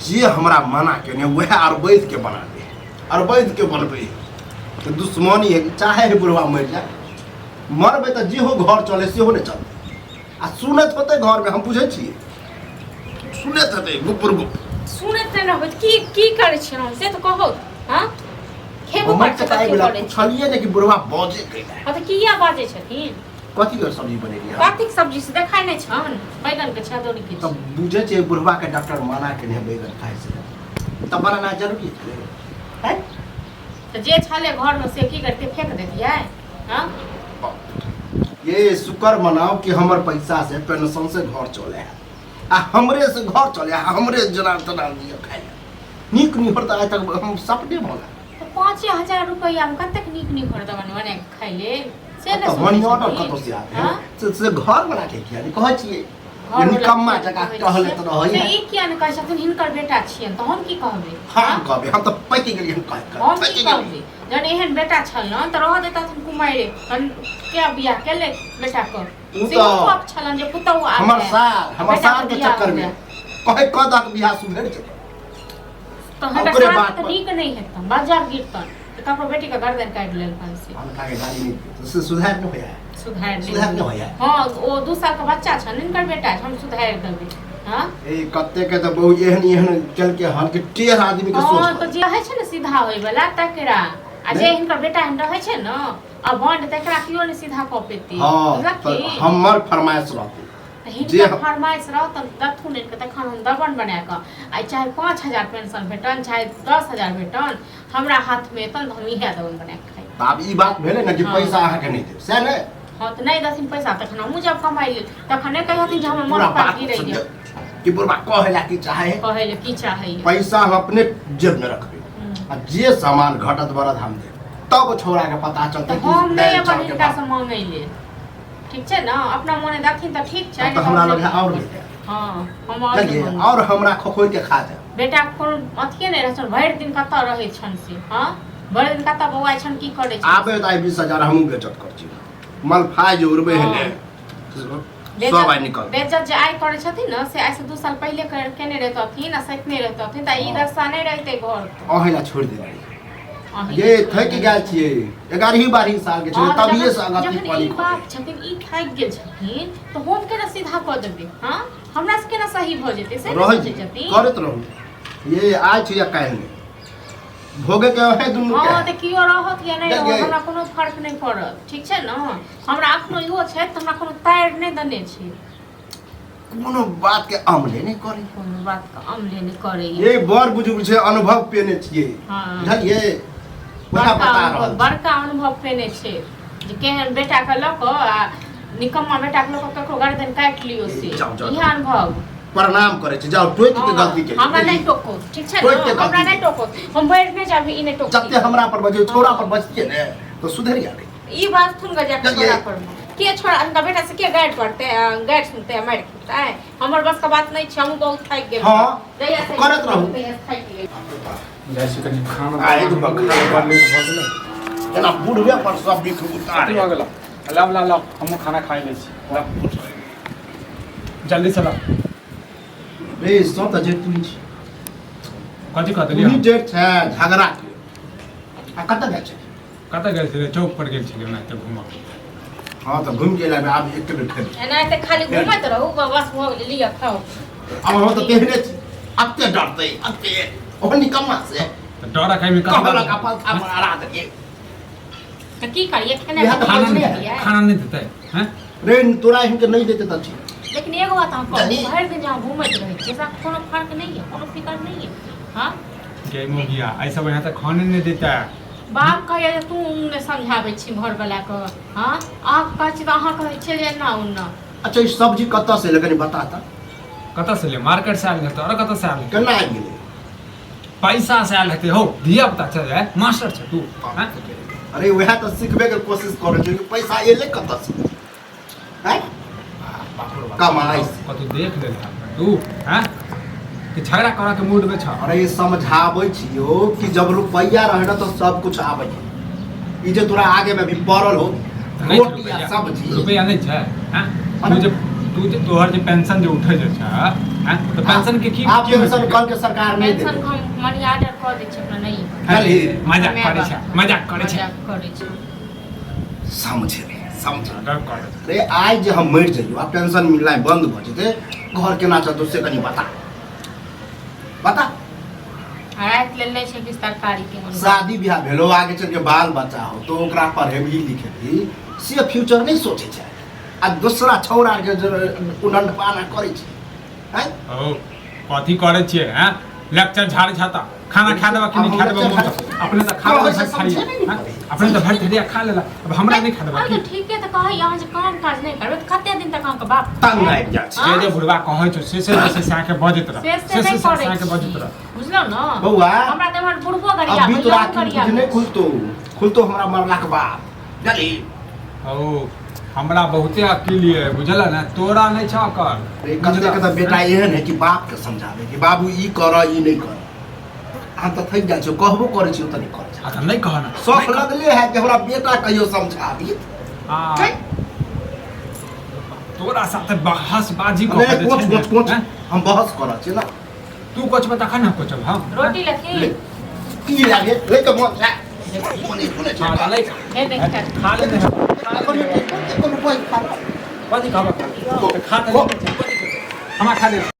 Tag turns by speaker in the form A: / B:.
A: जे हमरा मना के वह अरबैद के बना दे, अरबैद के बनबे तो दुश्मनी है। चाहे बुढ़वा मर जाए, मरबे तो जे हो घर चले से हो नहीं चलते। आ सुनत होते घर में हम पूछे छिए, सुनत होते गुपुर गुप
B: सुनत न होत की करे छी हम से तो कहो। हां खेबो
A: हमर
B: पर
A: चकाई वाला पूछलिए ने कि बुढ़वा बजे कैला
B: हां तो किया बाजे छथिन।
A: कथी के सब्जी बनेली है?
B: कथी सब्जी से देखाय नै छन बैगन के छदौरी के।
A: तब बुझे छे बुढ़वा के डॉक्टर मना के नहीं बैगन खाए से, तब बनाना जरूरी है।
B: तो जे छले घर में से की करते फेंक देतिए। हां
A: ये शुक्र मनाओ कि हमर पैसा से पेंशन से घर चले है, आ हमरे से घर चले है, हमरे जनार्दन दिया खाए नीक नहीं होता। आज तक हम सपने बोला
B: तो 5000 रुपया में कतक नीक नीक होता बने खाइ ले से
A: तो मनी ऑर्डर कतो से आते हैं से घर बना के किया नहीं कह छिए निकम्मा जगह कहले तो रही
B: से ई किया न कह छथिन हिनकर बेटा छियन तो हम की कहबे।
A: हम कहबे हम तो पैति गेली हम
B: हम की कहबे जन एहन बेटा छल न त रह देता तुम कुमारे के बियाह के ले बेटा को से को छलन जे पुतौ आ
A: हमर साल के चक्कर में कहे कदक बियाह सुधर जे
B: तो हमरा बात नीक नहीं हेतन बाजार गिरतन तो कपरो बेटी का गर्दन काट लेल पान से
A: हम काहे गाली नहीं से सुधार न होया
B: सुधार
A: न होया।
B: हां ओ 2 साल का बच्चा छन इनकर बेटा हम सुधार देबे। हां
A: ए कत्ते के तो बहु एहन चल के हन के टेढ़ आदमी के सोच।
B: हां तो जे है छै न सीधा होय वाला तकरा आ जे इनकर बेटा हम रहै छै न अब बंड तकरा कियो न सीधा क पेती।
A: हां हमर फरमाइश रहते
B: जे फरमाइश रहतन दथुन इनके तखन हम दबन बना के आ चाहे 5000 पेंशन भेटन चाहे 10000 भेटन हमरा हाथ में तन हम इहे दबन बना के खाइ।
A: अब ई बात भेले न कि पैसा आहा के नहीं दे से ने।
B: हां तो नहीं दथिन पैसा तखन हम जब कमाई ले तखन नहीं कहथिन जे हम मन पर गिरै दे
A: कि बुढ़वा कहेला कि चाहे
B: की चाहे
A: पैसा हम अपने जेब में रखबे आ जे सामान घटत बढ़त हम दे तब छोरा के पता चलते कि
B: हम नहीं अपन इनका से मांगै ले ठीक छै ना अपना मने दखिन त ठीक छै
A: तो हमरा लगे और बेटा।
B: हां हम
A: और हमरा खोखोइ के खा दे
B: बेटा कोन अथिए नहीं रहछन भरि दिन कत रहै छन से। हां भरि दिन कत बौआ छन की करे छै
A: आबे त 20000 हमहु बेचत कर छी मल फाय जे उड़बे हेले सब आई निकल
B: बेचत जे आई करे छथिन न से आई से 2 साल पहले कर केने रहतथिन आ सतने रहतथिन त ई दशा नहीं रहते घर
A: ओहेला छोड़ दे ये थक गेल छिए 11 12 साल के छले तभिए से अगति पानी
B: ई बात छथिन ई थक गेल छथिन तो हम केना सीधा क देबे। हां हमरा से केना सही भ जेते से सोचे छथिन
A: करत रहू ये आज छिया काहे ने भोगे के है दुनु के।
B: हां त कियो रहत या नहीं रहत हमरा कोनो फर्क नहीं पड़त ठीक छै न। हमरा अखनो इहो छै त हमरा कोनो तार नहीं दने छै
A: कोनो बात के अमले नहीं करे
B: कोनो बात का अमले नहीं करे
A: ये बड़ बुजुर्ग छै अनुभव पेने छिए बुझलिए
B: बड़का अनुभव पेने छै जे केहन बेटा के लक आ निकम्मा बेटा के लक ककरो गर्दन काट लियो से इहे अनुभव
A: प्रणाम करे छै जाओ टोक के गलती के
B: हमरा नहीं टोको ठीक छै न हमरा नहीं टोको हम बैठ नहीं जाबी इने टोको
A: जत्ते हमरा पर बजे छोरा पर बचतिए ने तो सुधर जाबे
B: ई बात सुन गजा छोरा पर के छोरा उनका बेटा से के गाइड करते गाइड सुनते मार खाता है हमर बस का बात नहीं छै हम बहुत थक गेल।
A: हां
B: जइया से
A: करत रहू
C: जैसे कनी खाना
A: आए तो बखरा पर ले हो गेलै एना बुढ़वे पर सब बिख उतार
C: हो गेला ला हम खाना खाइ ले छी जल्दी चला
A: बे सो त जे तू छी
C: कथि कहत
A: तू जे छै झगड़ा के आ कत गेल छै
C: कत गेल छे चौक पर गेल छे ना त घुमा।
A: हां त घूम के लाबे आब एक बेर खेल
B: एना त खाली घुमत रहू बस हो गेल लिया खाओ
A: अब हम त तेहने छी अत्ते डरते अत्ते ओ निकम्मा से
C: त डरा खाइ में
A: कहला का पल था मारा दे
B: त की करिए
C: खाना नहीं देते हैं
A: रे तोरा इनके नहीं देते त छी
B: लेकिन एगो बात हम कहूं हर दिन जहां घूमत रहे जैसा कोनो फर्क नहीं है कोनो फिकर नहीं है। हां
C: गेम हो गया ऐसा यहाँ तक खाने नहीं देता
B: बाप कहे जे तू ने समझावे छी घर वाला को। हां आप कह छी त अहां कहे छी जे ना उन्ना
A: अच्छा ई सब्जी कत से लेकिन बताता
C: कत से ले मार्केट से आल है और कत से आल
A: केना आ गेले
C: पैसा से आल है हो दिया पता चल जाए मास्टर छ तू हैं
A: अरे वह तो सीखबे के कोशिश करे छी पैसा एले कत से हैं कमाई
C: कतु देख ले तू हैं कि झगड़ा करा के मूड में छ।
A: अरे समझाबै छियो कि जब रुपया रहे ना तो सब कुछ आवे ई जे तोरा आगे में भी पड़ल हो रोटी या सब्जी
C: रुपया नहीं छै हैं तू जे तोहर जे पेंशन जे उठे जे छ हैं तो पेंशन के की
A: आप पेंशन कल के सरकार नहीं दे
B: पेंशन हम मनी ऑर्डर कर दै छै अपना नहीं
C: अरे मजाक करे छै मजाक करे छै
B: मजाक करै छै
A: समझे समझे
C: मजाक करे
A: अरे आज जे हम मर जाइयो आ पेंशन मिलना बंद भ जेते घर केना चलतो से कनी बता
B: रात ले ले छै कि सरकारी के मन
A: शादी ब्याह भेलो आगे चल के बाल बच्चा हो तो ओकरा पढ़ेबी लिखेबी से फ्यूचर नहीं सोचे छै आ दूसरा छौरा के उडंड पाना करे छै हैं
C: ओ कथी करे छियै हैं लेक्चर झाड़ झाता खाना खा देबा कि नहीं खा देबा अपने तो खा लेबा खाइए अपने तो भर धरिया खा लेला अब हमरा नहीं खा देबा
B: तो ठीक है तो कह यहाँ जे काम काज नहीं करबे तो कते दिन तक हम के बाप
A: तंग आबि जाय छै
C: जे बुढ़वा कहै छ से आके बजैत रह
B: से
C: आके बजैत रह
B: बुझलो न
A: बौआ
B: हमरा त हमर बुढ़बो गरिया
A: अभी तो आखिर नहीं खुलतो हमरा मरला के बाद जली
C: ओ हमरा बहुते अकेल है बुझल ना तोरा नहीं छ कर
A: कते कते बेटा एहन है कि बाप के समझावे कि बाबू ई कर ई नहीं कर हम तो थक जाय छै कहबो करे छी त नहीं करे छै
C: अच्छा नहीं कह ना
A: शौक लगले है कि हमरा बेटा कहियो समझाबी
C: हां तोरा साथे बहस बाजी को
A: अरे कोच हम बहस कर छी ना
C: तू कुछ बता खाना कुछ हम
B: रोटी लखी
A: की लागे ले के मत मोने
C: हां ले
B: हे देख
C: खा ले
A: कोनो कोई खा
C: कथी खाबा खा ले हम खा ले